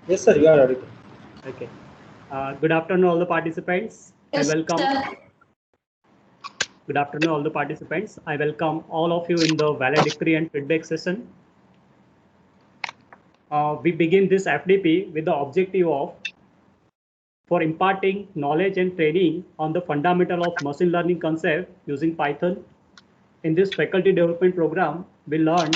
Yes, sir, you are audible. Okay. Good afternoon, all the participants. Yes, I welcome. sir. Good afternoon, all the participants. I welcome all of you in the valedictory and feedback session. We begin this FDP with the objective of for imparting knowledge and training on the fundamental of machine learning concept using Python. In this faculty development program, we learn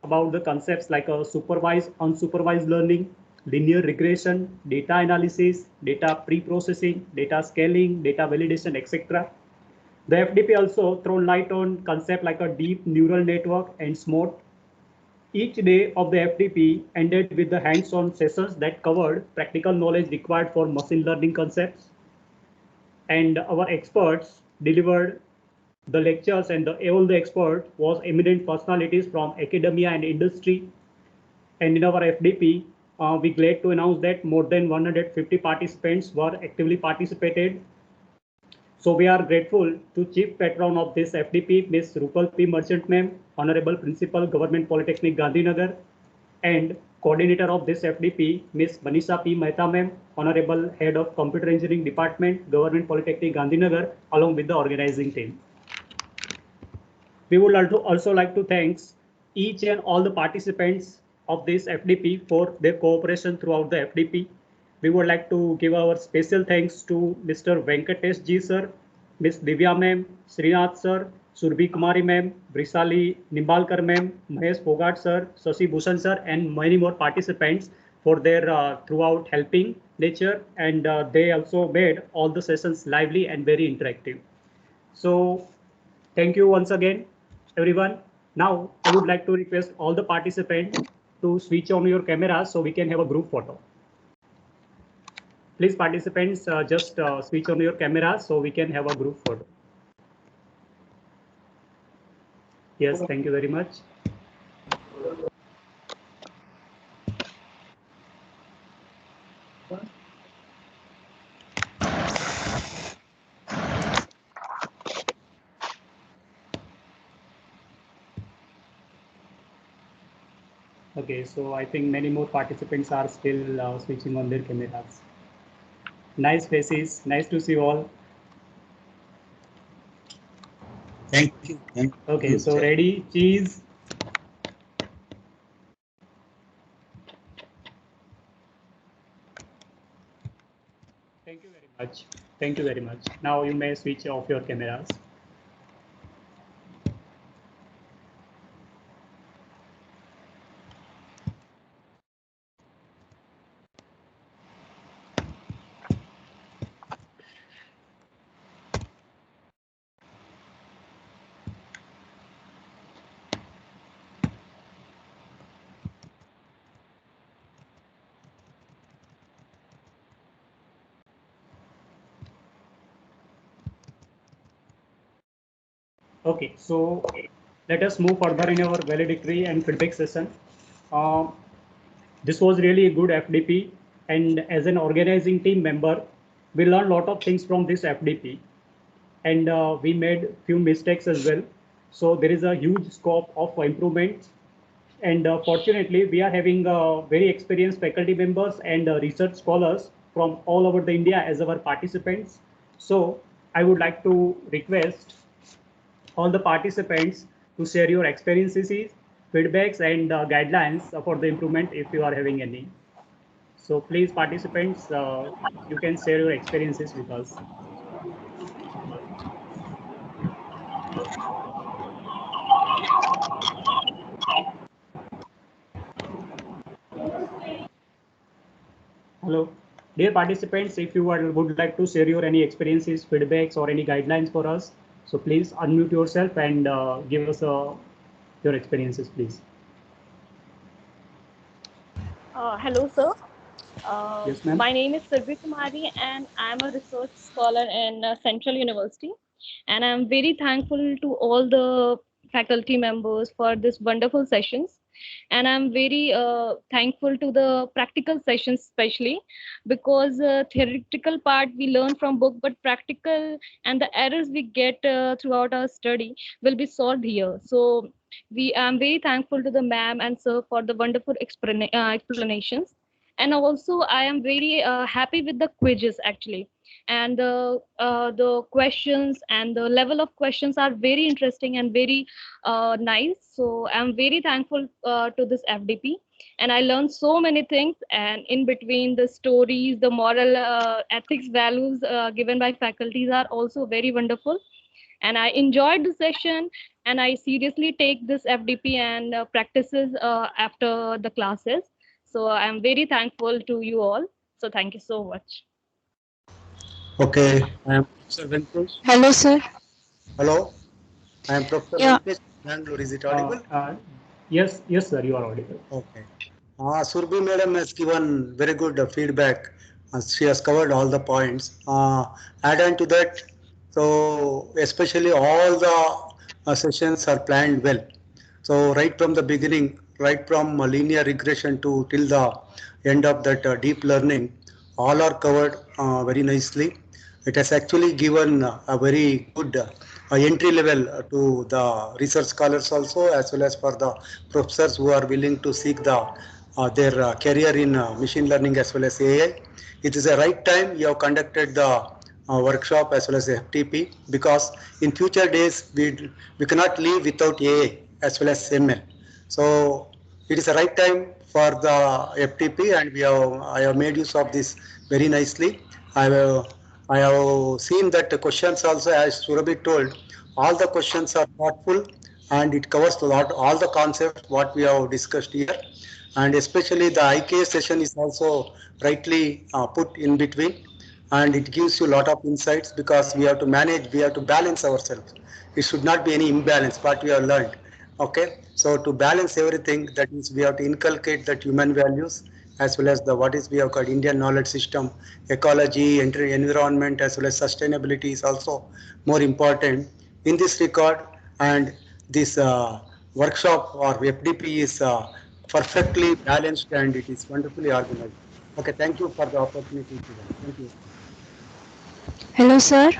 about the concepts like supervised, unsupervised learning, linear regression, data analysis, data pre-processing, data scaling, data validation, etc. The FDP also throw light on concepts like a deep neural network and SMOT. Each day of the FDP ended with the hands-on sessions that covered practical knowledge required for machine learning concepts. And our experts delivered the lectures, and all the experts was eminent personalities from academia and industry. And in our FDP, we glad to announce that more than 150 participants were actively participated. So we are grateful to Chief Patron of this FDP, Ms. Rupal P. Merchant Ma'am, Honorable Principal, Government Polytechnic Gandhinagar, and Coordinator of this FDP, Ms. Manisha P. Mehta Ma'am, Honorable Head of Computer Engineering Department, Government Polytechnic Gandhinagar, along with the organizing team. We would also like to thank each and all the participants of this FDP for their cooperation throughout the FDP. We would like to give our special thanks to Mr. Venkatesh Ji sir, Ms. Divya ma'am, Srinath sir, Surbhi Kumari ma'am, Brisali Nimbalkar ma'am, Mahesh Phogat sir, Shashi Bhushan sir, and many more participants for their throughout helping nature, and they also made all the sessions lively and very interactive. So thank you once again, everyone. Now, I would like to request all the participants to switch on your cameras so we can have a group photo. Please, participants, just switch on your cameras so we can have a group photo. Yes, thank you very much. Okay, so I think many more participants are still switching on their cameras. Nice faces, nice to see you all. Thank you. Okay, so ready, cheese. Thank you very much. Thank you very much. Now you may switch off your cameras. Okay, so let us move further in our valedictory and feedback session. Uh, this was really a good FDP, and as an organizing team member, we learned a lot of things from this FDP, and we made few mistakes as well. So there is a huge scope of improvement, and fortunately, we are having very experienced faculty members and research scholars from all over the India as our participants. So I would like to request all the participants to share your experiences, feedbacks, and guidelines for the improvement if you are having any. So please, participants, you can share your experiences with us. Hello. Dear participants, if you would like to share your any experiences, feedbacks, or any guidelines for us, so please unmute yourself and give us your experiences, please. Hello, sir. Yes, ma'am. My name is Surbhi Kumari, and I'm a research scholar in Central University. And I'm very thankful to all the faculty members for this wonderful sessions. And I'm very thankful to the practical sessions, especially because theoretical part we learn from book, but practical and the errors we get throughout our study will be solved here. So we I'm very thankful to the ma'am and sir for the wonderful explanations, And also I am very happy with the quizzes actually, and the questions and the level of questions are very interesting and very nice. So I'm very thankful to this FDP, and I learned so many things. And in between, the stories, the moral ethics values given by faculties are also very wonderful. And I enjoyed the session, and I seriously take this FDP and practices after the classes. So I'm very thankful to you all. So thank you so much. Okay, I am Professor Venkatesh. Hello, sir. Hello, I am Professor Yeah. Venkatesh, Bangalore. Is it Uh, audible? yes, yes, sir, you are audible. Okay. Surbi madam has given very good feedback. She has covered all the points. Add on to that, so especially all the sessions are planned well. So right from the beginning, right from linear regression to till the end of that deep learning, all are covered very nicely. It has actually given a very good entry level to the research scholars also, as well as for the professors who are willing to seek their career in machine learning as well as AI. It is a right time you have conducted the workshop as well as the FTP, because in future days we cannot live without AI as well as ML. So it is the right time for the FTP, and I have made use of this very nicely. I have seen that the questions also, as Surabhi told, all the questions are thoughtful, and it covers a lot all the concepts what we have discussed here, and especially the IK session is also rightly put in between, and it gives you a lot of insights, because we have to manage, we have to balance ourselves. It should not be any imbalance what we have learned. Okay, so to balance everything, that means we have to inculcate that human values, as well as the what is we have called Indian knowledge system, ecology, environment, as well as sustainability is also more important in this regard. And this workshop or FDP is perfectly balanced, and it is wonderfully organized. Okay, thank you for the opportunity. Thank you. Hello, sir.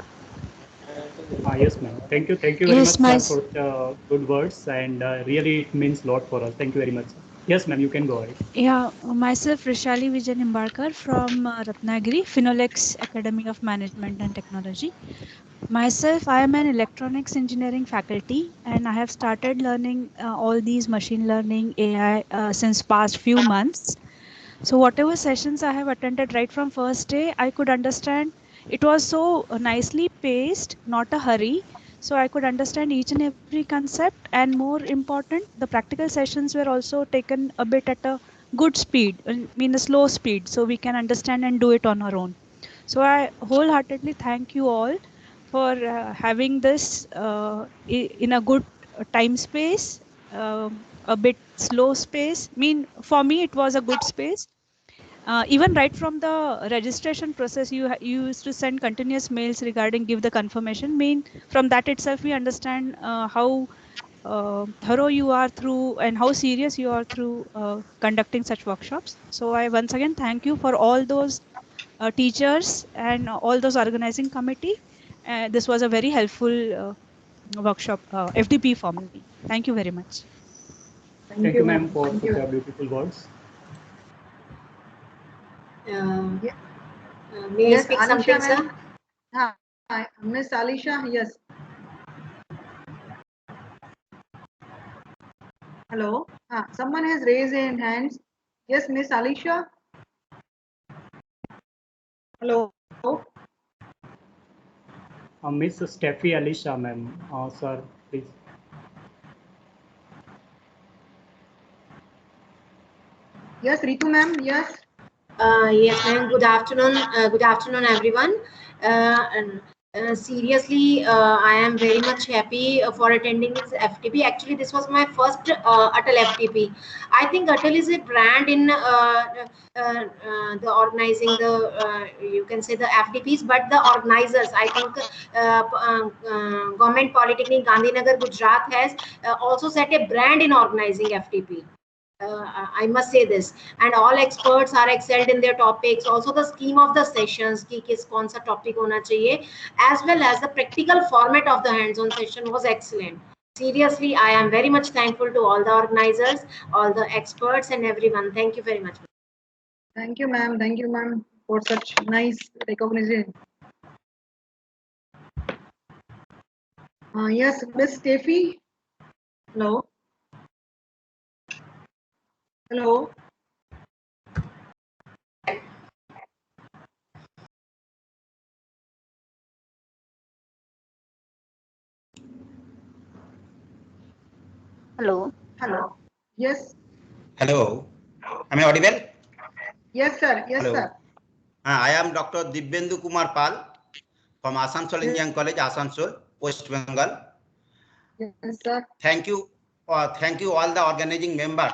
Yes, ma'am. Thank you very much, Yes, sir, for good words, and really it means a lot for us. Thank you very much, sir. Yes, ma'am, you can go ahead. myself Rishali Vijan Imbarkar from Ratnagiri, Finolex Academy of Management and Technology. Myself, I am an electronics engineering faculty, and I have started learning all these machine learning AI since past few months. So whatever sessions I have attended right from first day, I could understand it was so nicely paced, not a hurry. So I could understand each and every concept, and more important, the practical sessions were also taken a bit at a good speed, I mean a slow speed, so we can understand and do it on our own. So I wholeheartedly thank you all for having this in a good time space, a bit slow space. I mean, for me, it was a good space. Even right from the registration process, you used to send continuous mails regarding give the confirmation. Mean from that itself, we understand how thorough you are through and how serious you are through conducting such workshops. So I once again thank you for all those teachers and all those organizing committee. This was a very helpful workshop, FDP for me. Thank you very much. Thank you, ma'am, for such beautiful words. May I speak something, Alisha, sir? Hi, Miss Alisha, yes. Hello. Someone has raised their hands. Yes, Miss Alisha. Hello. Miss Steffi Alisha, ma'am. Sir, please. Yes, Ritu ma'am. Yes. Yes, ma'am. Good afternoon. Good afternoon, everyone. Seriously, I am very much happy for attending this FTP. Actually, this was my first Atal FTP. I think Atal is a brand in the organizing the you can say the FTPs, but the organizers. I think Government Polytechnic Gandhinagar, Gujarat has also set a brand in organizing FTP. I must say this, and all experts are excelled in their topics. Also, the scheme of the sessions, ki kis kaun sa topic hona chahiye, as well as the practical format of the hands-on session was excellent. Seriously, I am very much thankful to all the organizers, all the experts, and everyone. Thank you very much. Thank you, ma'am. Thank you, ma'am, for such nice recognition. Yes, Miss Steffi. Hello. Hello. Hello. Hello. Yes. Hello, am I audible? Yes, sir. Yes, Hello. sir. I am Dr. Dibyendu Kumar Pal from Asansol Engineering College, Asansol, West Bengal. Yes, sir. Thank you all the organizing members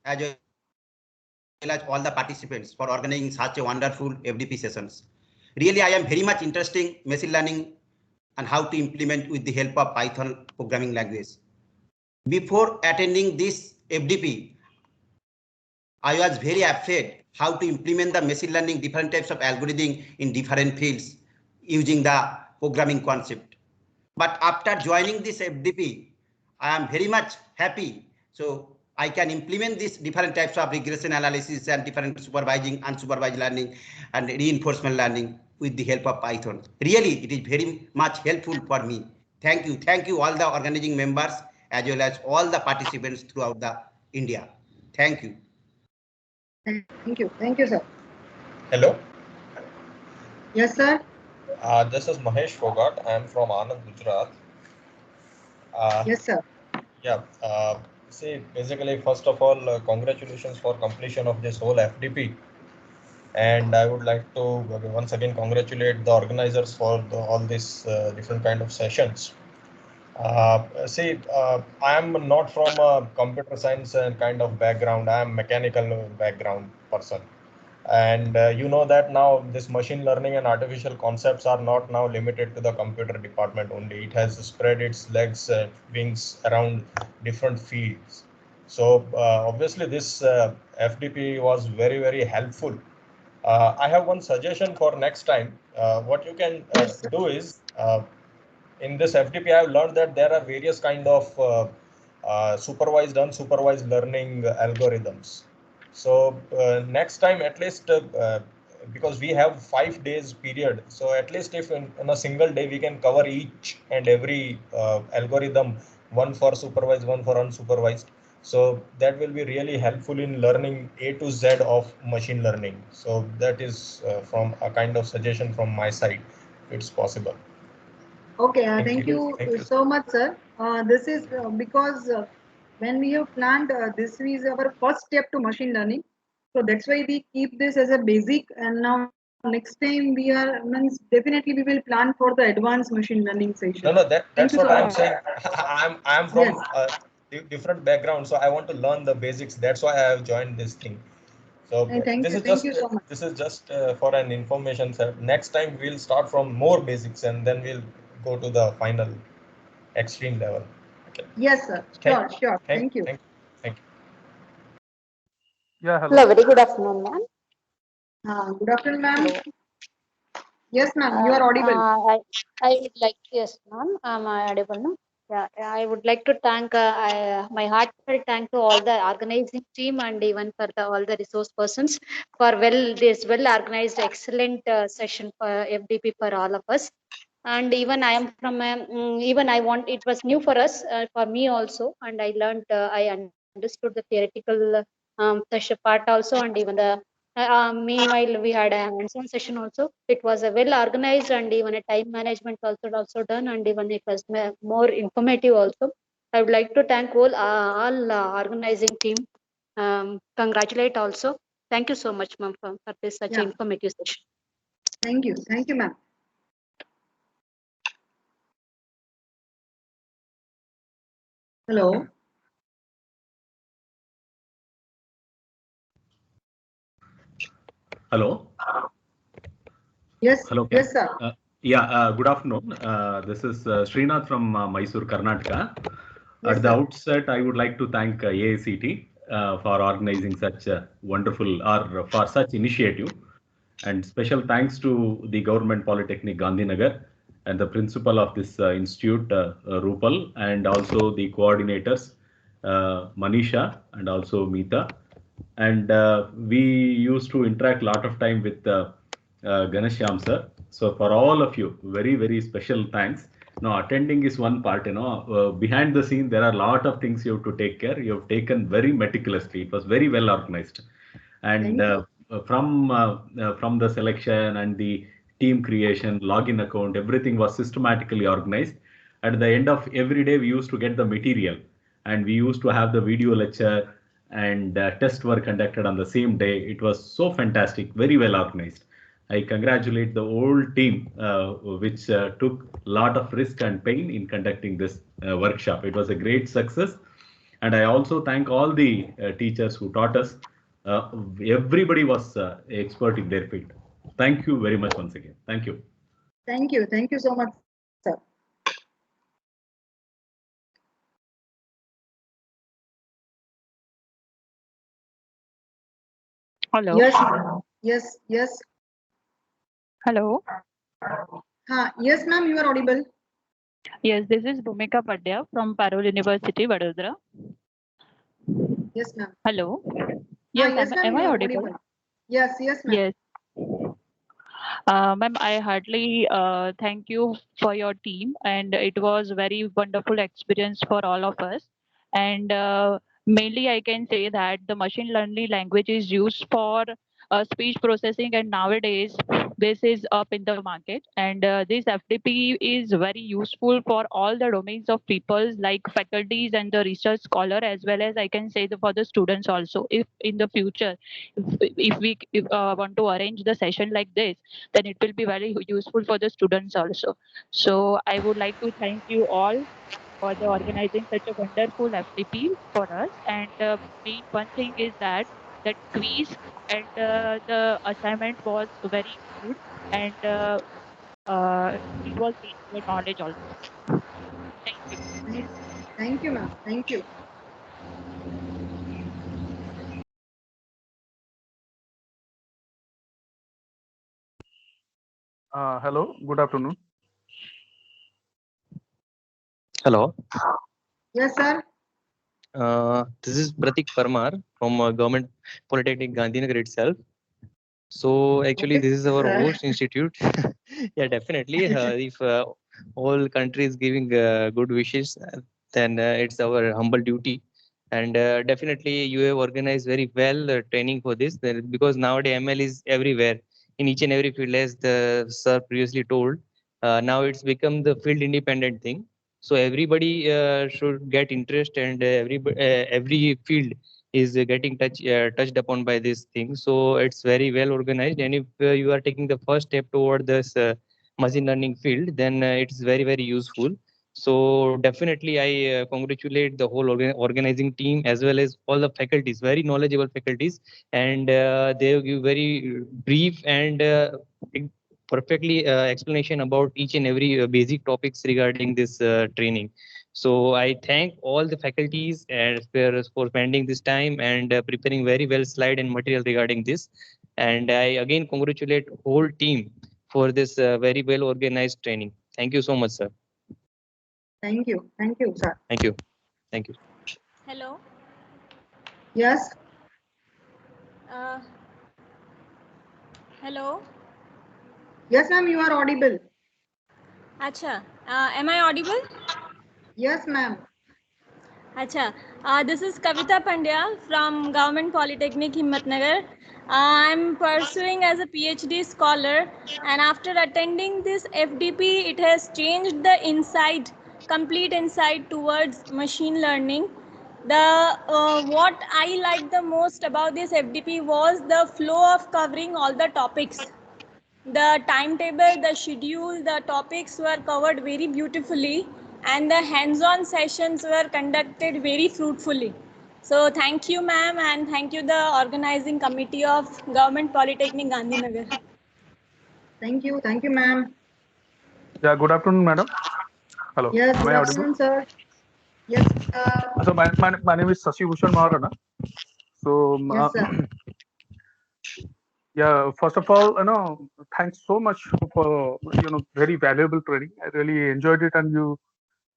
as well as all the participants for organizing such a wonderful FDP sessions. Really, I am very much interested in machine learning and how to implement with the help of Python programming language. Before attending this FDP, I was very afraid how to implement the machine learning different types of algorithm in different fields using the programming concept. But after joining this FDP, I am very much happy. So I can implement these different types of regression analysis and different supervising, unsupervised learning and reinforcement learning with the help of Python. Really, it is very much helpful for me. Thank you all the organizing members as well as all the participants throughout the India. Thank you. Thank you, sir. Hello. Yes, sir. This is Mahesh Fogart. I am from Anand, Gujarat. Yes, sir. Yeah. See, basically, first of all, congratulations for completion of this whole FDP. And I would like to once again congratulate the organizers for all these different kind of sessions. I am not from a computer science kind of background. I am mechanical background person. And you know that now this machine learning and artificial concepts are not now limited to the computer department only. It has spread its legs, wings around different fields. So obviously this FDP was very, very helpful. I have one suggestion for next time. What you can do is in this FDP, I have learned that there are various kind of supervised, unsupervised learning algorithms. So next time, at least because we have 5 days period, so at least if in a single day we can cover each and every algorithm, one for supervised, one for unsupervised. So that will be really helpful in learning A to Z of machine learning. So that is from a kind of suggestion from my side, if it's possible. Okay, thank you so much, sir. This is because when we have planned, this is our first step to machine learning. So that's why we keep this as a basic. And now next time we are, means definitely we will plan for the advanced machine learning session. No, that's what I'm saying. I'm from different background, so I want to learn the basics. That's why I have joined this thing. So this is just for an information, sir. Next time we'll start from more basics and then we'll go to the final extreme level. Okay. Yes, sir. Sure. Thank you. Thank you. Yeah, hello. Very good afternoon, ma'am. Good afternoon, ma'am. Yes, ma'am. You are audible. I would like, yes, ma'am. Am I audible now? Yeah, I would like to thank my heartfelt thank to all the organizing team and even for all the resource persons for this well organized excellent session for FDP for all of us. And even I am from it was new for us, for me also, and I learned I understood the theoretical session part also, and even the meanwhile we had a hands-on session also. It was a well organized and even a time management also done, and even it was more informative also. I would like to thank all organizing team. Congratulate also. Thank you so much, ma'am, for this such an informative session. Thank you, ma'am. Hello. Hello. Yes. Hello. Yes, sir. Good afternoon. This is Srinath from Mysore, Karnataka. Yes, At the outset, I would like to thank AICT for organizing such a wonderful for such initiative, and special thanks to the Government Polytechnic Gandhinagar and the principal of this institute, Rupal, and also the coordinators, Manisha and also Meeta. And we used to interact a lot of time with Ganashyam sir. So for all of you, very, very special thanks. Now, attending is one part, behind the scene, there are a lot of things you have to take care. You have taken very meticulously. It was very well organized. And from the selection and the team creation, login account, everything was systematically organized. At the end of every day, we used to get the material, and we used to have the video lecture, and tests were conducted on the same day. It was so fantastic, very well organized. I congratulate the whole team, which took a lot of risk and pain in conducting this workshop. It was a great success. And I also thank all the teachers who taught us. Everybody was expert in their field. Thank you very much once again. Thank you. Thank you. Thank you so much, sir. Hello. Yes, yes, yes. Hello. Yes, ma'am, you are audible. Yes, this is Bhumika Pandya from Parul University, Vadodara. Yes, ma'am. Hello. Yes, yes, am I audible? Yes, yes, ma'am. Yes. Ma'am, I heartily thank you for your team, and it was very wonderful experience for all of us. And mainly, I can say that the machine learning language is used for speech processing, and nowadays this is up in the market. And this FDP is very useful for all the domains of people like faculties and the research scholar, as well as I can say for the students also. If in the future, if we want to arrange the session like this, then it will be very useful for the students also. So I would like to thank you all for the organizing such a wonderful FDP for us. And main one thing is that quiz and the assignment was very good, and it was gained knowledge also. Thank you. Thank you, ma'am. Thank you. Hello, good afternoon. Hello. Yes, sir. This is Pratik Parmar from Government Polytechnic Gandhinagar itself. So actually, Okay. this is our host institute. Yeah, definitely. If all countries giving good wishes, then it's our humble duty. And definitely, you have organized very well training for this, because nowadays ML is everywhere in each and every field, as the sir previously told. Now it's become the field independent thing. So everybody should get interest, and every field is getting touched upon by this thing. So it's very well organized. And if you are taking the first step toward this machine learning field, then it's very, very useful. So definitely I congratulate the whole organizing team, as well as all the faculties, very knowledgeable faculties, and they give very brief and perfectly explanation about each and every basic topics regarding this training. So I thank all the faculties and for spending this time and preparing very well slide and material regarding this. And I again congratulate whole team for this very well organized training. Thank you so much, sir. Thank you, sir. Thank you. Thank you. Hello. Yes. Hello. Yes, ma'am, you are audible. Acha. Am I audible? Yes, ma'am. Acha. This is Kavita Pandya from Government Polytechnic, Himmatnagar. I'm pursuing as a PhD scholar, and after attending this FDP, it has changed the insight, complete insight towards machine learning. What I liked the most about this FDP was the flow of covering all the topics. The timetable, the schedule, the topics were covered very beautifully, and the hands-on sessions were conducted very fruitfully. So thank you, ma'am, and thank you, the organizing committee of Government Polytechnic Gandhinagar. Thank you, ma'am. Yeah, good afternoon, madam. Hello. Yes, Am good I afternoon, audible? sir. Yes. So my name is Sashi Bhushan Maharana. So Yes, sir. yeah, first of all, thanks so much for very valuable training. I really enjoyed it, and you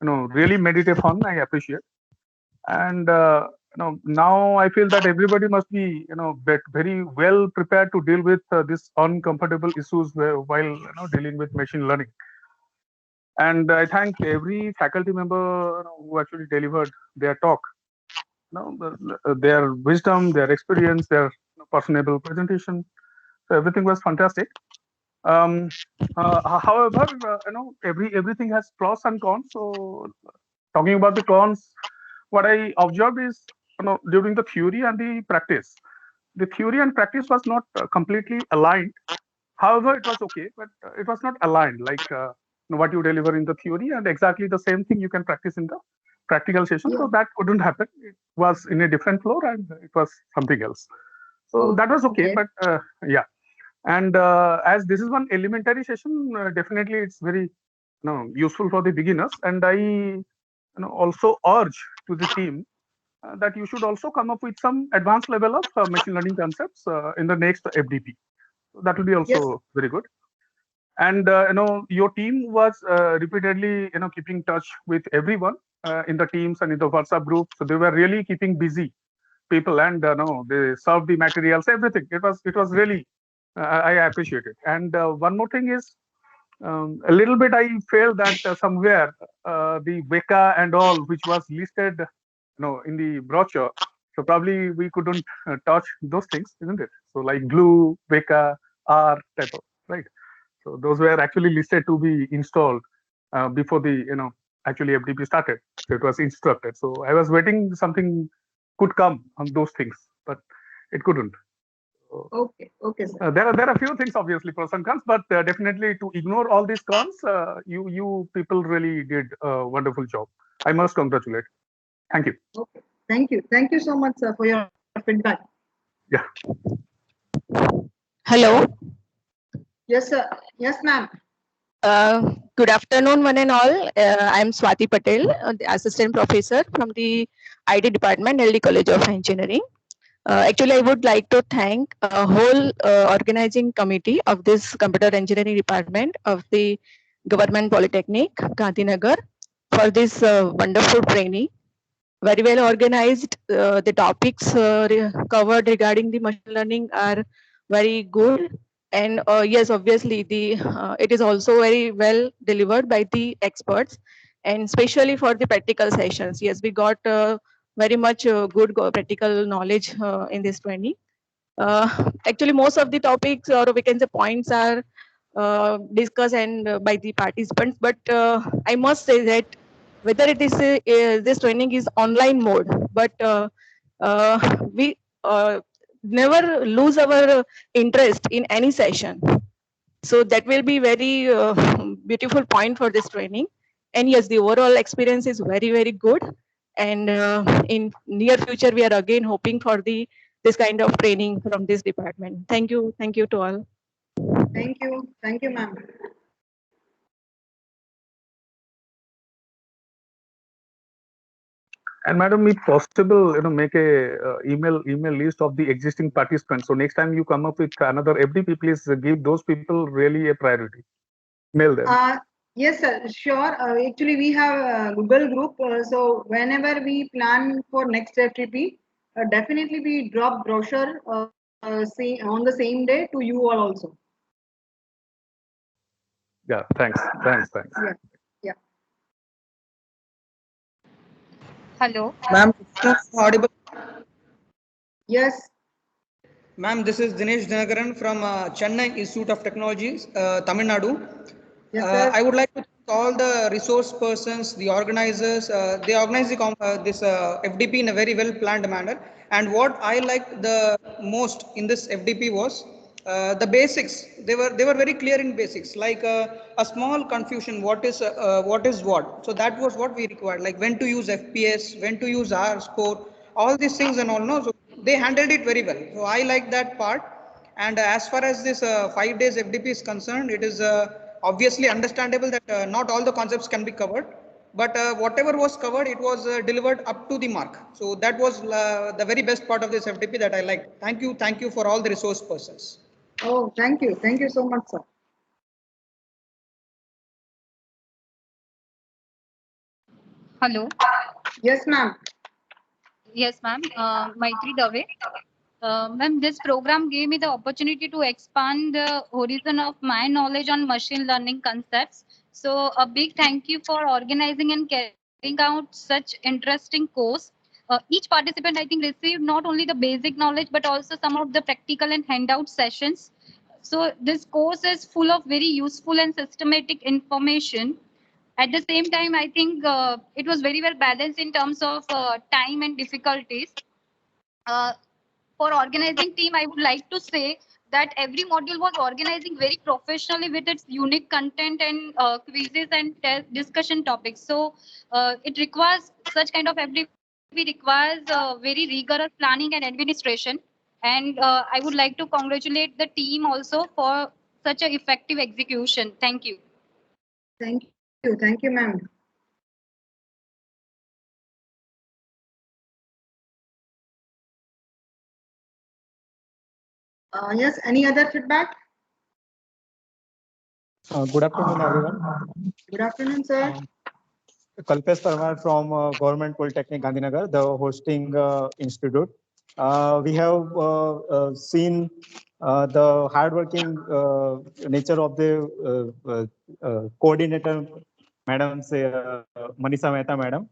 really made it a fun. I appreciate. And now I feel that everybody must be very well prepared to deal with this uncomfortable issues while dealing with machine learning. And I thank every faculty member who actually delivered their talk. Their wisdom, their experience, their personable presentation. So everything was fantastic. However, everything has pros and cons. So talking about the cons, what I observed is during the theory and the practice, the theory and practice was not completely aligned. However, it was okay, but it was not aligned. Like what you deliver in the theory and exactly the same thing you can practice in the practical session. So that couldn't happen. It was in a different floor and it was something else. So that was okay, but yeah. And as this is one elementary session, definitely it's very useful for the beginners. And I also urge to the team that you should also come up with some advanced level of machine learning concepts in the next FDP. So that will be also very good. And your team was repeatedly keeping touch with everyone in the teams and in the WhatsApp group. So they were really keeping busy people, and they served the materials, everything. It was really I appreciate it. And one more thing is a little bit I felt that somewhere the WECA and all which was listed in the brochure, so probably we couldn't touch those things, isn't it? So like glue, WECA, R type of, right? So those were actually listed to be installed before the actually FDP started. So it was instructed. So I was waiting something could come on those things, but it couldn't. Okay, sir. There are a few things, obviously pros and cons, but definitely to ignore all these cons, you people really did a wonderful job. I must congratulate. Thank you. Okay, thank you so much, sir, for your feedback. Yeah. Hello. Yes, sir. Yes, ma'am. Good afternoon, one and all. I'm Swati Patel, the assistant professor from the ID department, LD College of Engineering. Actually, I would like to thank a whole organizing committee of this computer engineering department of the Government Polytechnic, Gandhinagar, for this wonderful training. Very well organized. The topics covered regarding the machine learning are very good. And yes, obviously, it is also very well delivered by the experts, and especially for the practical sessions. Yes, we got very much good practical knowledge in this training. Actually, most of the topics or we can say points are discussed and by the participants. But I must say that whether it is this training is online mode, but we never lose our interest in any session. So that will be very beautiful point for this training. And yes, the overall experience is very, very good. And in near future, we are again hoping for this kind of training from this department. Thank you to all. Thank you, ma'am. And madam, if possible, make a email list of the existing participants. So next time you come up with another FDP, please give those people really a priority. Mail them. Yes, sir. Sure. Actually, we have a Google group. So whenever we plan for next FDP, definitely we drop brochure say on the same day to you all also. Yeah. Thanks. Yeah. Hello. Ma'am, audible? Yes. Ma'am, this is Dinesh Dinakaran from Chennai Institute of Technologies, Tamil Nadu. Yes, I would like to thank all the resource persons, the organizers. They organized this FDP in a very well planned manner. And what I liked the most in this FDP was the basics. They were very clear in basics, like a small confusion. What is what? So that was what we required. Like when to use FPS, when to use R score, all these things and all. No, so they handled it very well. So I like that part. And as far as this 5 days FDP is concerned, it is obviously understandable that not all the concepts can be covered, but whatever was covered, it was delivered up to the mark. So that was the very best part of this FDP that I liked. Thank you for all the resource persons. Oh, thank you so much, sir. Hello. Yes, ma'am. Yes, ma'am. Maitri Dave. Ma'am, this program gave me the opportunity to expand the horizon of my knowledge on machine learning concepts. So a big thank you for organizing and carrying out such interesting course. Each participant, I think, received not only the basic knowledge, but also some of the practical and handout sessions. So this course is full of very useful and systematic information. At the same time, I think it was very well balanced in terms of time and difficulties. Uh, for organizing team, I would like to say that every module was organizing very professionally with its unique content and quizzes and discussion topics. So it requires such kind of FDP requires very rigorous planning and administration. And I would like to congratulate the team also for such a effective execution. Thank you. Thank you, ma'am. Yes, any other feedback? Good afternoon, everyone. Good afternoon, sir. Kalpesh Parmar from Government Polytechnic Gandhinagar, the hosting institute. We have seen the hardworking nature of the coordinator, Madam Manisha Mehta, Madam.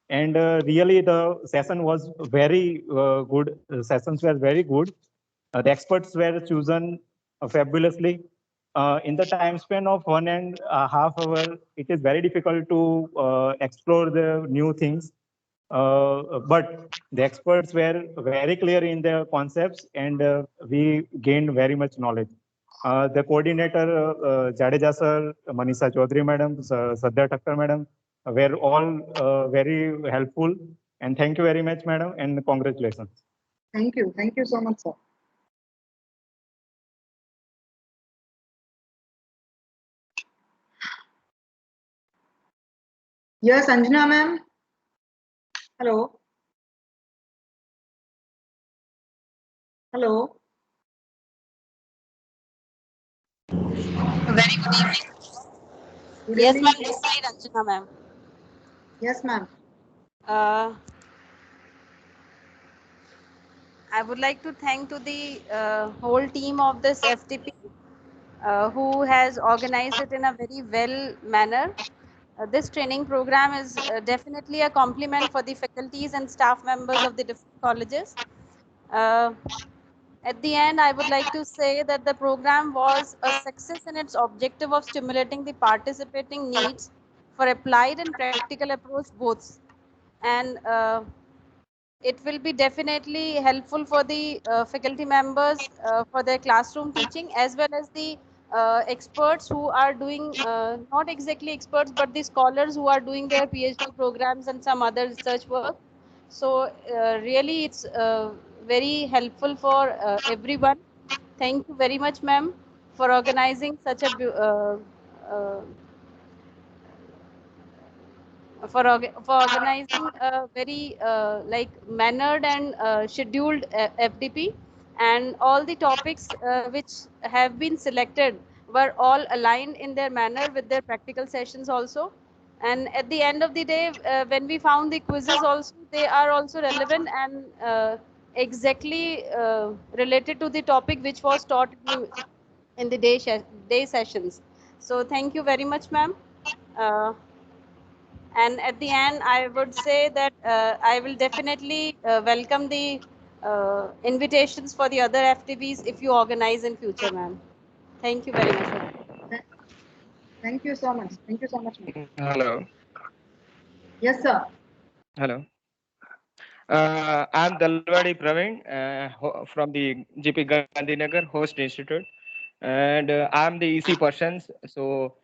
And really, the session was very good. The sessions were very good. The experts were chosen fabulously. In the time span of 1.5 hours, it is very difficult to explore the new things. But the experts were very clear in their concepts, and we gained very much knowledge. The coordinator, Jadeja sir, Manisha Chaudhary madam, Sadhya Thakkar madam, were all very helpful. And thank you very much, madam, and congratulations. Thank you. Thank you so much, sir. Yes, Anjana ma'am. Hello. Hello. Very good evening. Good Yes, evening. ma'am. This side, Anjana, ma'am. Yes, ma'am. I would like to thank to the whole team of this FTP who has organized it in a very well manner. This training program is definitely a compliment for the faculties and staff members of the different colleges. At the end, I would like to say that the program was a success in its objective of stimulating the participating needs for applied and practical approach both. And it will be definitely helpful for the faculty members for their classroom teaching, as well as the experts who are doing, not exactly experts, but the scholars who are doing their PhD programs and some other research work. So really it's very helpful for everyone. Thank you very much, ma'am, for organizing such a for organizing a very like mannered and scheduled FDP, and all the topics which have been selected were all aligned in their manner with their practical sessions also. And at the end of the day, when we found the quizzes also, they are also relevant and exactly related to the topic which was taught in the day sessions. So thank you very much, ma'am. And at the end, I would say that I will definitely welcome the invitations for the other FTPs if you organize in future, ma'am. Thank you very much. Thank you so much. Thank you so much, ma'am. Hello. Yes, sir. Hello. I'm Dalwadi Praveen from the GP Gandhinagar Host Institute, and I'm the EC person. So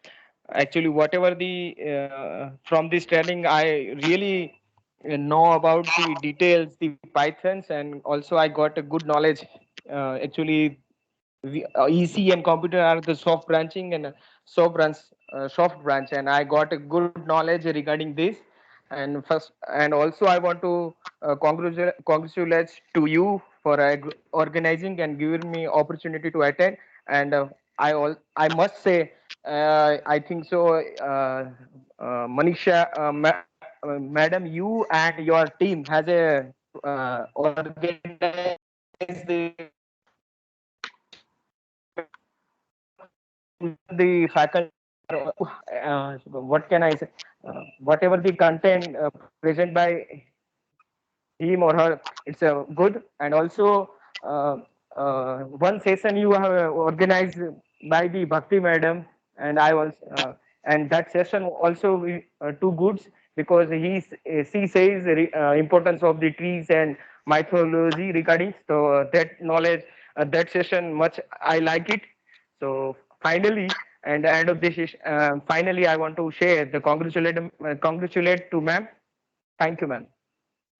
actually, whatever the from this training, I really know about the details, the Pythons, and also I got a good knowledge. Actually, EC and computer are the soft branching and soft branch, and I got a good knowledge regarding this. And first, and also I want to congratulate to you for organizing and giving me opportunity to attend. And I must say, I think so, Manisha, madam, you and your team has a organize the faculty, what can I say, whatever the content present by him or her, it's good. And also one session you have organized by the Bhakti madam, and I was and that session also too good, because she says importance of the trees and mythology regarding, so that knowledge, that session much I like it. So finally, and the end of this finally I want to share the congratulate to ma'am. Thank you, ma'am.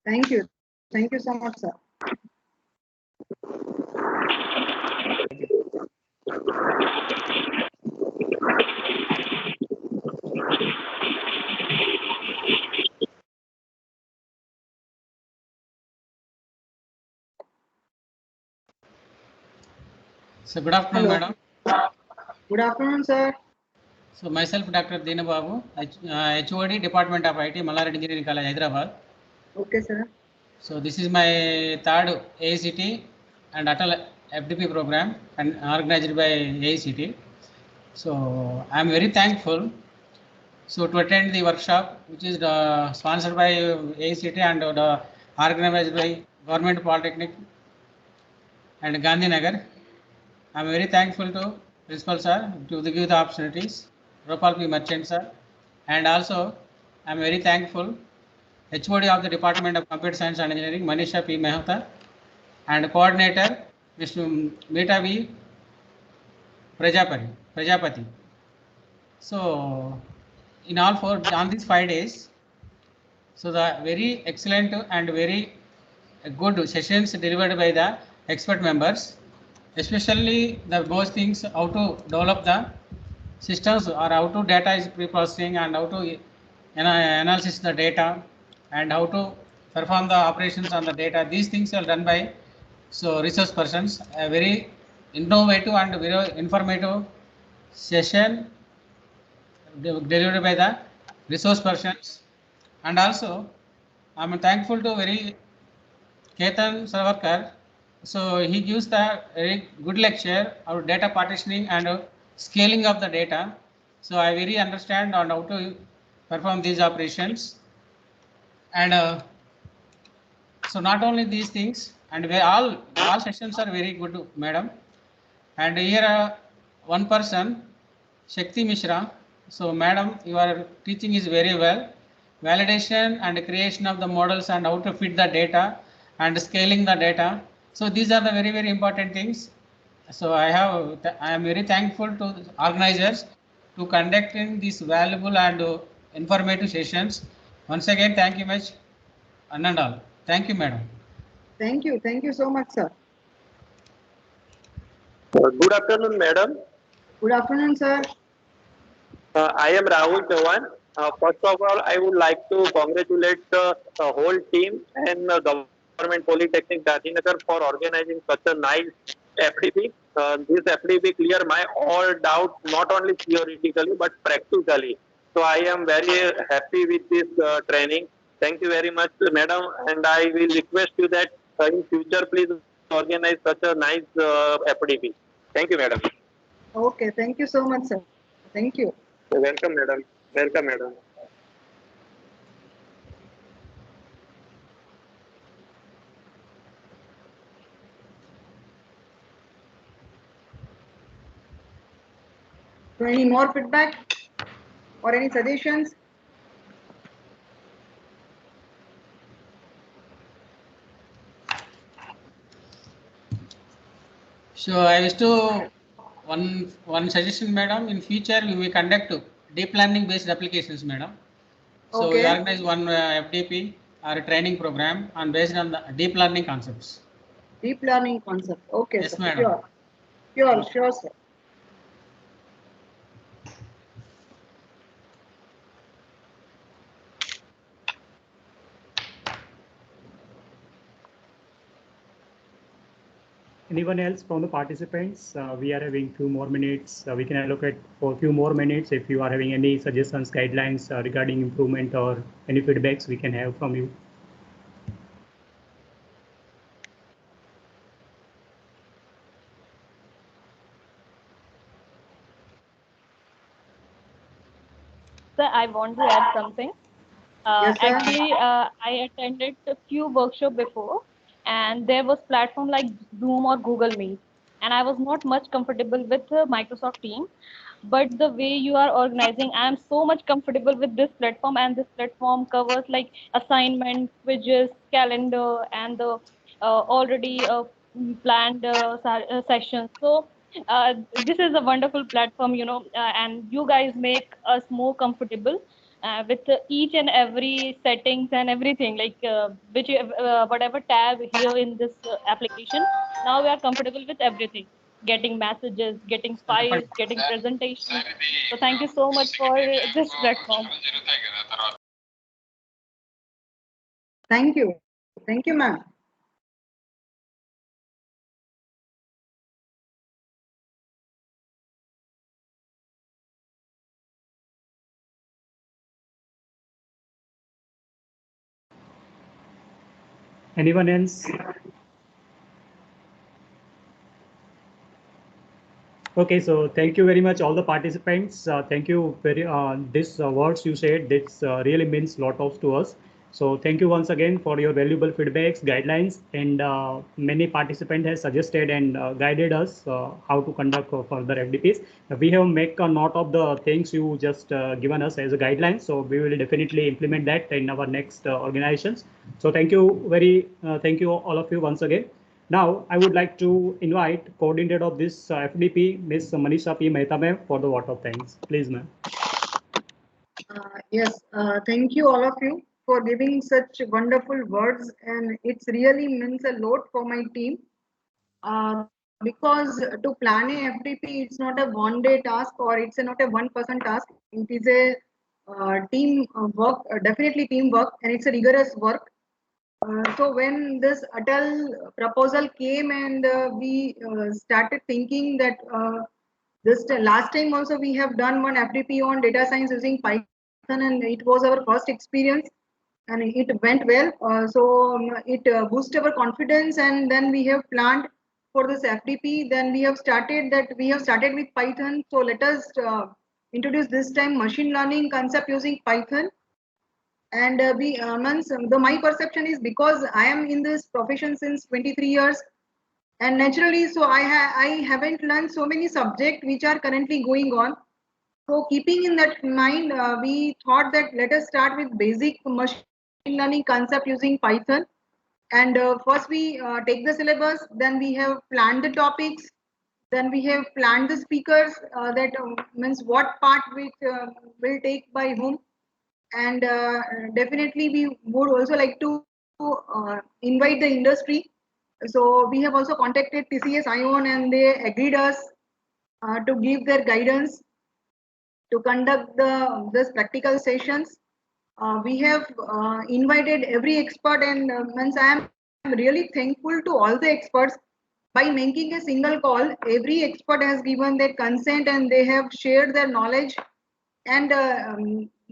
Thank you. Thank you so much, sir. So good afternoon, Hello. madam. Good afternoon, sir. So myself, Dr. Deena Babu, HOD, Department of IT, Mallar Engineering College, Hyderabad. Okay, sir. So this is my third AICT and Atal FDP program, and organized by AICT. So I am very thankful to attend the workshop, which is sponsored by AICT and organized by Government Polytechnic and Gandhinagar. I am very thankful to Principal Sir to give the opportunities, Gopal P. Merchant Sir, and also I am very thankful HOD of the Department of Computer Science and Engineering, Manisha P. Mehta, and Coordinator Mr. Meeta V. Prajapati. So in all on these 5 days, so the very excellent and very good sessions delivered by the expert members, especially those things, how to develop the systems, or how to data is pre-processing, and how to analysis the data, and how to perform the operations on the data. These things are done by resource persons. A very innovative and very informative session delivered by the resource persons. And also I am thankful to very Ketan Savarkar. So he gives the very good lecture about data partitioning and scaling of the data. So I very understand on how to perform these operations. And so not only these things, and all sessions are very good, madam. And here one person, Shakti Mishra. So madam, your teaching is very well. Validation and creation of the models, and how to fit the data, and scaling the data. So these are the very, very important things. So I am very thankful to the organizers to conducting these valuable and informative sessions. Once again, thank you much, and all. Thank you, madam. Thank you. Thank you so much, sir. Good afternoon, madam. Good afternoon, sir. I am Rahul Chavan. First of all, I would like to congratulate the whole team and Government Polytechnic Gandhinagar for organizing such a nice FDP. This FDP clear my all doubts, not only theoretically but practically. So I am very happy with this training. Thank you very much, madam. And I will request you that in future, please organize such a nice FDP. Thank you, madam. Okay, thank you so much, sir. Thank you. Welcome, madam. Welcome, madam. So any more feedback or any suggestions? So I wish to one suggestion, madam. In future, we will conduct deep learning based applications, madam. So we organize one FDP or a training program on based on the deep learning concepts. Deep learning concept. Okay, yes, sir. madam. Sure, sir. Anyone else from the participants? We are having few more minutes. We can allocate for a few more minutes. If you are having any suggestions, guidelines regarding improvement or any feedbacks we can have from you. sir, I want to add something. Yes, sir. Actually, I attended a few workshops before, and there was platform like Zoom or Google Meet, and I was not much comfortable with Microsoft Teams. But the way you are organizing, I am so much comfortable with this platform, and this platform covers like assignment, quizzes, calendar, and the already planned sessions. So this is a wonderful platform, and you guys make us more comfortable with each and every settings and everything, like which whatever tab here in this application. Now we are comfortable with everything, getting messages, getting files, getting presentations. So thank you so much for this platform. Thank you. Thank you, ma'am. Anyone else? Okay, so thank you very much, all the participants. Thank you very this words you said. This really means a lot of to us. So thank you once again for your valuable feedbacks, guidelines, and many participants have suggested and guided us how to conduct further FDPs. We have make a note of the things you just given us as a guideline. So we will definitely implement that in our next organizations. So thank you all of you once again. Now, I would like to invite coordinator of this FDP, Ms. Manisha P. Mehta ma'am, for the vote of thanks. Please, ma'am. Yes, thank you all of you for giving such wonderful words, and it's really means a lot for my team. Because to plan a FDP, it's not a one-day task or it's not a one-person task. It is a team work, definitely teamwork, and it's a rigorous work. So when this Atal proposal came and we started thinking that this last time also we have done one FDP on data science using Python, and it was our first experience and it went well. So it boosted our confidence, and then we have planned for this FDP. Then we have started with Python. So let us introduce this time machine learning concept using Python. And my perception is, because I am in this profession since 23 years, and naturally, so I haven't learned so many subjects which are currently going on. So keeping in that mind, we thought that let us start with basic machine learning concept using Python. And first we take the syllabus, then we have planned the topics, then we have planned the speakers, that means what part which will take by whom. And definitely we would also like to invite the industry. So we have also contacted TCS ION, and they agreed us to give their guidance to conduct this practical sessions. We have invited every expert, and I am really thankful to all the experts. By making a single call, every expert has given their consent and they have shared their knowledge. And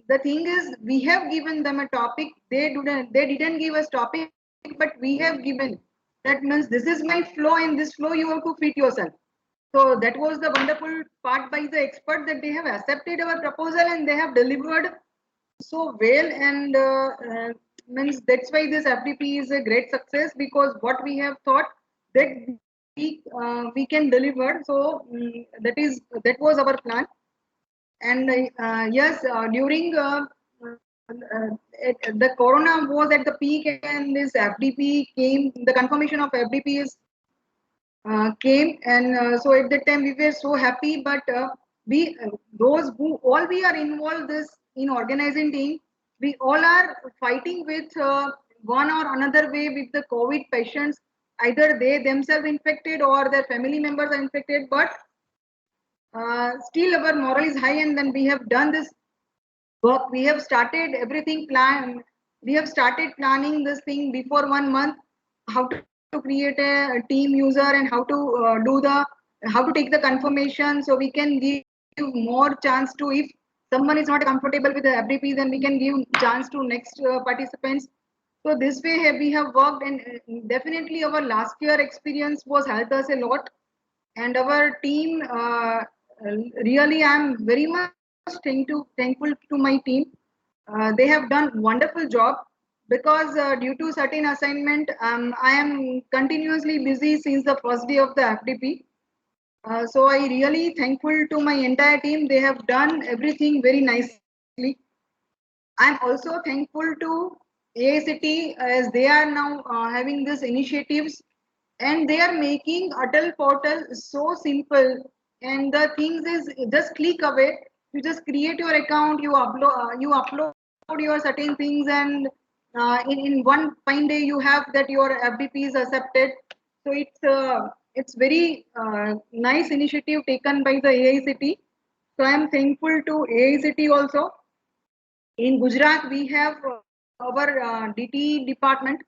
the thing is, we have given them a topic. They didn't give us topic, but we have given. That means this is my flow, and this flow you have to fit yourself. So that was the wonderful part by the expert, that they have accepted our proposal and they have delivered so well. And means that's why this FDP is a great success, because what we have thought that we can deliver. So that was our plan. And yes, during the corona was at the peak, and this FDP came, the confirmation of FDP is came, and so at that time we were so happy. But those who all we are involved this in organizing team, we all are fighting with one or another way with the COVID patients. Either they themselves infected or their family members are infected, but still our morale is high, and then we have done this work. We have started everything plan. We have started planning this thing before 1 month, how to create a team user and how to how to take the confirmation, so we can give more chance to, if someone is not comfortable with the FDP, then we can give chance to next participants. So this way we have worked, and definitely our last year experience was helped us a lot. And our team, really, I'm very much thankful to my team. They have done wonderful job because due to certain assignment, I am continuously busy since the first day of the FDP. So I really thankful to my entire team. They have done everything very nicely. I'm also thankful to AICT as they are now having these initiatives and they are making Atal portal so simple. And the things is just click away. You just create your account, you upload your certain things, and in one fine day you have that your FDP is accepted. So it's very nice initiative taken by the AICT. So I am thankful to AICT also. In Gujarat, we have our DT department,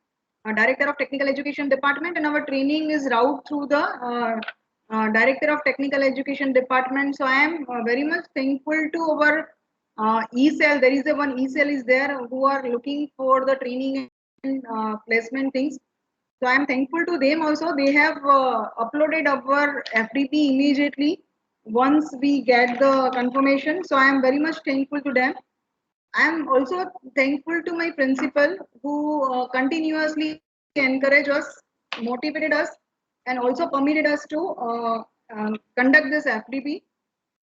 Director of Technical Education Department, and our training is route through the Director of Technical Education Department. So I am very much thankful to our E-cell. There is a one E-cell is there who are looking for the training and placement things. So I am thankful to them also. They have uploaded our FDP immediately once we get the confirmation. So I am very much thankful to them. I am also thankful to my principal who continuously encouraged us, motivated us, and also permitted us to conduct this FDP.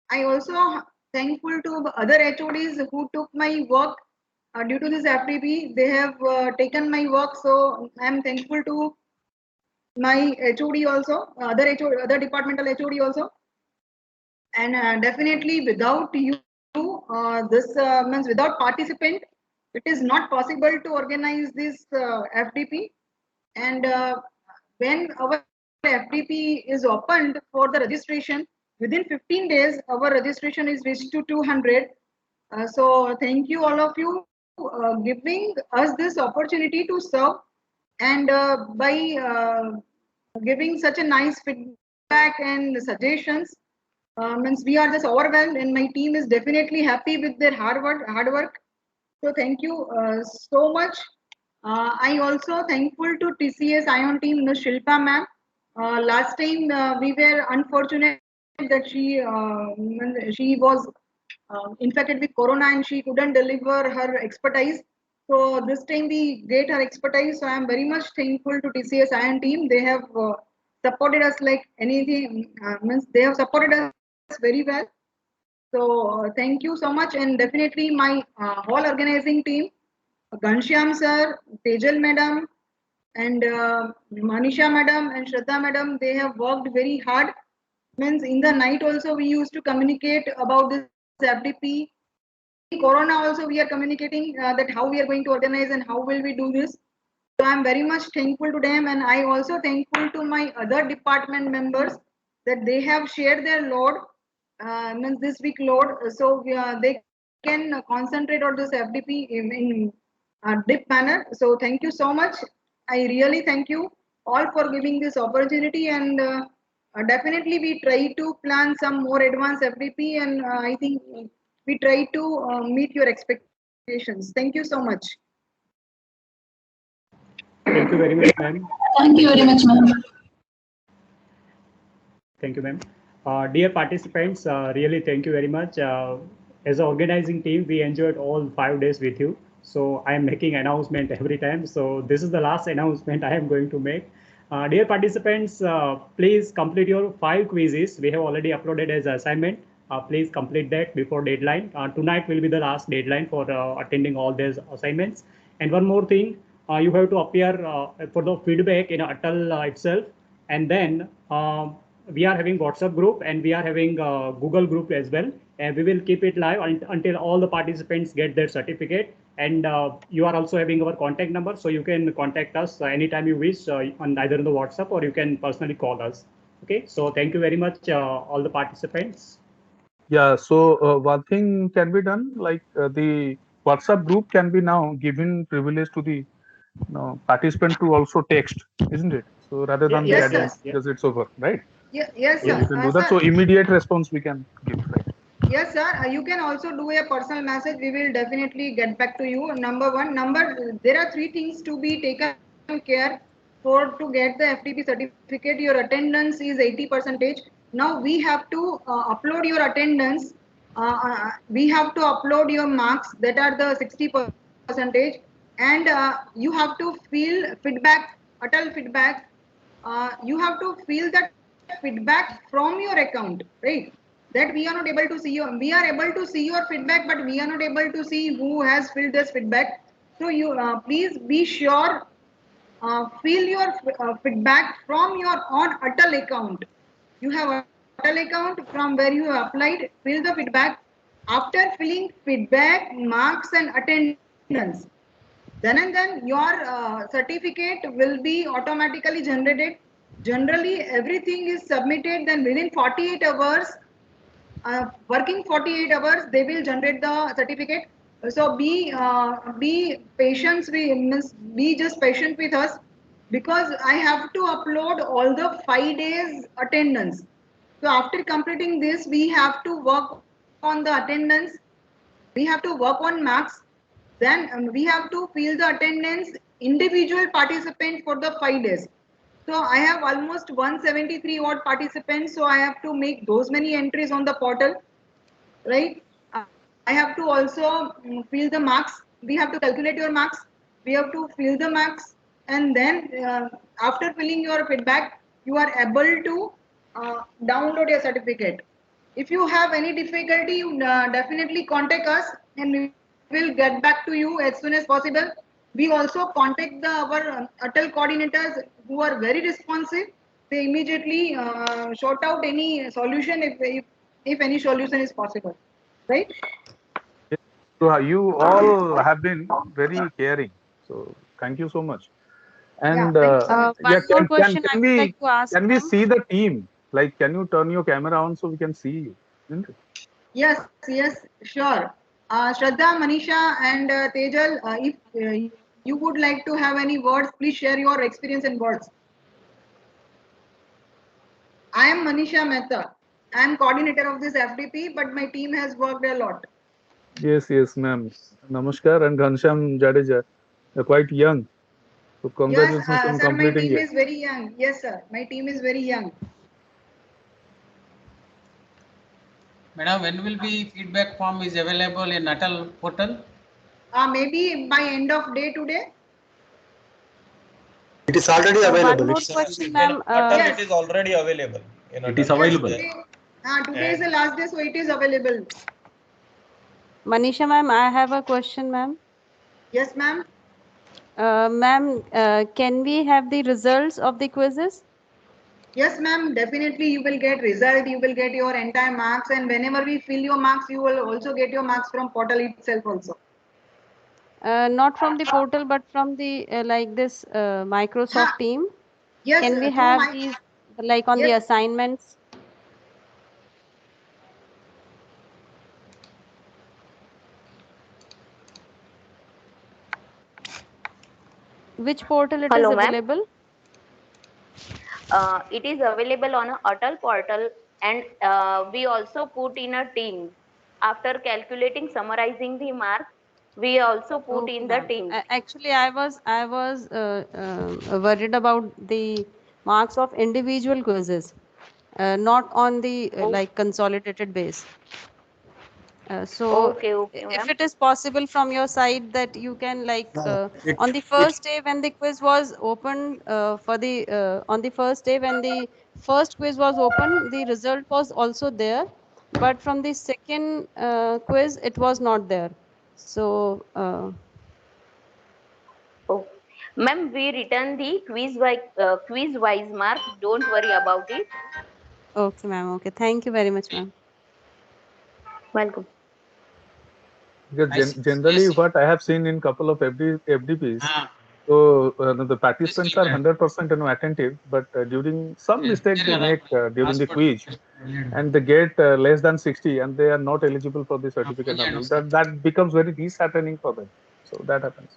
I also thankful to other HODs who took my work due to this FDP. They have taken my work, so I am thankful to my HOD also, other departmental HOD also, and definitely without you. This means without participant, it is not possible to organize this FDP. And when our FDP is opened for the registration, within 15 days, our registration is reached to 200. So thank you all of you giving us this opportunity to serve, and by giving such a nice feedback and suggestions. Means we are just overwhelmed, and my team is definitely happy with their hard work. So thank you so much. I also thankful to TCS ION team, Ms. Shilpa ma'am. Last time we were unfortunate that she was infected with corona and she couldn't deliver her expertise. So this time we get her expertise. So I am very much thankful to TCS ION team. They have supported us like anything. Means they have supported us very well. So thank you so much, and definitely my whole organizing team, Ghanshyam sir, Tejal madam, and Manisha madam and Shraddha madam, they have worked very hard. Means in the night also we used to communicate about this FDP. In Corona also we are communicating that how we are going to organize and how will we do this. So I am very much thankful to them, and I also thankful to my other department members that they have shared their load, means this week load, so they can concentrate on this FDP in a deep manner. So thank you so much. I really thank you all for giving this opportunity, and definitely we try to plan some more advanced FDP, and I think we try to meet your expectations. Thank you so much. Thank you very much, ma'am. Thank you very much, ma'am. Thank you, ma'am. Dear participants, really thank you very much. As an organizing team, we enjoyed all 5 days with you. So I am making announcement every time. So this is the last announcement I am going to make. Dear participants, please complete your 5 quizzes. We have already uploaded as assignment. Please complete that before deadline. Tonight will be the last deadline for attending all these assignments. And one more thing, you have to appear for the feedback in Atal itself. And then we are having WhatsApp group, and we are having Google group as well. And we will keep it live until all the participants get their certificate. And you are also having our contact number, so you can contact us anytime you wish on either the WhatsApp or you can personally call us. Okay, so thank you very much, all the participants. Yeah, so one thing can be done, like the WhatsApp group can be now given privilege to the participant to also text, isn't it? So rather than Yes, the admin, sir. because it's over, right? Yes, So sir. you can do that. So immediate response we can give, right? Yes, sir. You can also do a personal message. We will definitely get back to you. Number one, there are 3 things to be taken care for to get the FDP certificate. Your attendance is 80%. Now we have to upload your attendance we have to upload your marks that are the 60%, and you have to fill feedback, Atal feedback. You have to fill that feedback from your account, right? That we are not able to see your, we are able to see your feedback, but we are not able to see who has filled this feedback. So you please be sure, fill your feedback from your own Atal account. You have Atal account from where you have applied, fill the feedback. After filling feedback, marks and attendance, then and then your certificate will be automatically generated. Generally, everything is submitted, then within 48 hours, working 48 hours, they will generate the certificate. So be patient, be just patient with us, because I have to upload all the 5 days attendance. So after completing this, we have to work on the attendance, we have to work on marks, then we have to fill the attendance individual participant for the 5 days. So I have almost 173 odd participants, so I have to make those many entries on the portal, right? I have to also fill the marks. We have to calculate your marks. We have to fill the marks, and then after filling your feedback, you are able to download your certificate. If you have any difficulty, definitely contact us, and we will get back to you as soon as possible. We also contact our Atal coordinators, who are very responsive. They immediately sort out any solution if any solution is possible, right? So you all have been very caring. So thank you so much. And One more question I would like to ask. can we see the team? Like, can you turn your camera on so we can see you? Isn't it? Yes, sure. Shraddha, Manisha, and Tejal, if you would like to have any words, please share your experience in words. I am Manisha Mehta. I am coordinator of this FDP, but my team has worked a lot. Yes, ma'am. Namaskar, and Ghanshyam Jadeja. They're quite young. So congratulations Yes, on sir, my completing team it. is very young. Yes, sir, my team is very young. Madam, when will be feedback form is available in Atal portal? Maybe by end of day today. It is already available. One more question, ma'am. It is already available. It is available. Today is the last day, so it is available. Manisha, ma'am, I have a question, ma'am. Yes, ma'am. Ma'am, can we have the results of the quizzes? Yes, ma'am. Definitely, you will get result. You will get your entire marks, and whenever we fill your marks, you will also get your marks from portal itself also. Not from the portal, but from the like this Microsoft team. Yes. Can we have these like on the assignments? Which portal it is available? It is available on a Atal portal, and we also put in a team. After calculating, summarizing the marks, we also put in the team. Actually, I was worried about the marks of individual quizzes, not on the like consolidated base. So Okay, if it is possible from your side that you can like on the first day when the quiz was opened on the first day when the first quiz was open, the result was also there, but from the second quiz it was not there. So Ma'am, we return the quiz wise mark. Don't worry about it. okay, ma'am. Okay, thank you very much, ma'am. Welcome. Because generally, what I have seen in couple of FDPs, so the participants are 100% attentive, but during some mistake they make during the quiz, and they get less than 60, and they are not eligible for the certificate. That becomes very disheartening for them. So that happens.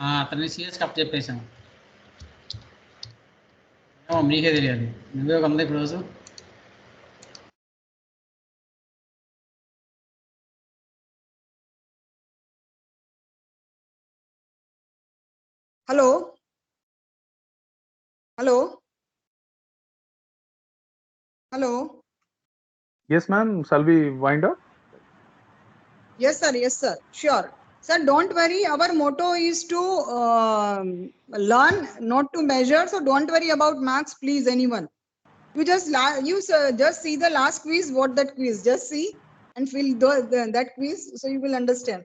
అతన్ని CS cup చెప్పేసాం మీకే తెలియాలి నువ్వే ఒక అమ్మాయి ఇప్పుడు రోజు Hello. Hello. Hello. Yes, ma'am. Shall we wind up? Yes, sir. Yes, sir. Sure. Sir, don't worry. Our motto is to learn, not to measure. So don't worry about marks, please, anyone. You just just see the last quiz. What that quiz? Just see and fill that quiz, so you will understand.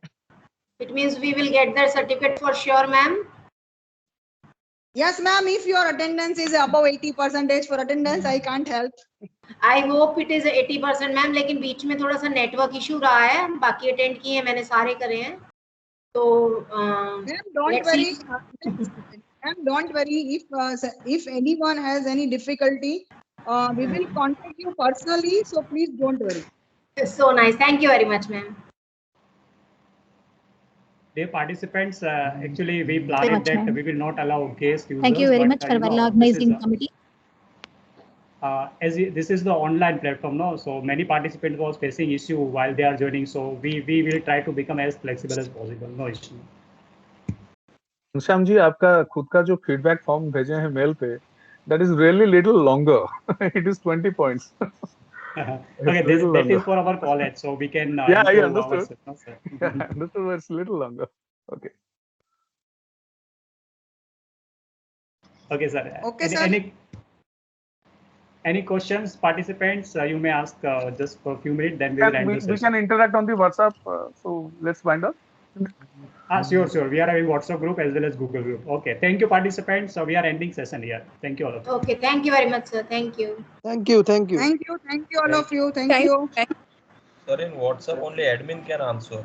It means we will get the certificate for sure, ma'am. Yes, ma'am. If your attendance is above 80% for attendance, I can't help. I hope it is 80%, ma'am. लेकिन बीच में थोड़ा सा network issue रहा है. बाकी attend किए हैं, मैंने सारे करे हैं. तो don't worry. Ma'am, don't worry. If anyone has any difficulty, we will contact you personally. So please don't worry. So nice. Thank you very much, ma'am. Dear participants, actually we planned that we will not allow guest users. Thank you very much for well organizing committee. As this is the online platform, no, so many participants was facing issue while they are joining. So we will try to become as flexible as possible. No issue. Shyam ji, आपका खुद का जो feedback form भेजे हैं mail पे, that is really little longer. It is 20 points. Okay, that is for our college, so we can. Yeah, I understood. Yeah, I understood, but it's a little longer. Okay. Okay, sir. Okay, sir. Any questions, participants? You may ask just for a few minutes, then we will end this. We can interact on the WhatsApp, so let's find out. Sure. We are having WhatsApp group as well as Google group. Okay, thank you, participants. So we are ending session here. Thank you all of you. Okay, thank you very much, sir. Thank you. Thank you all of you. Thank you. Sir, in WhatsApp only admin can answer.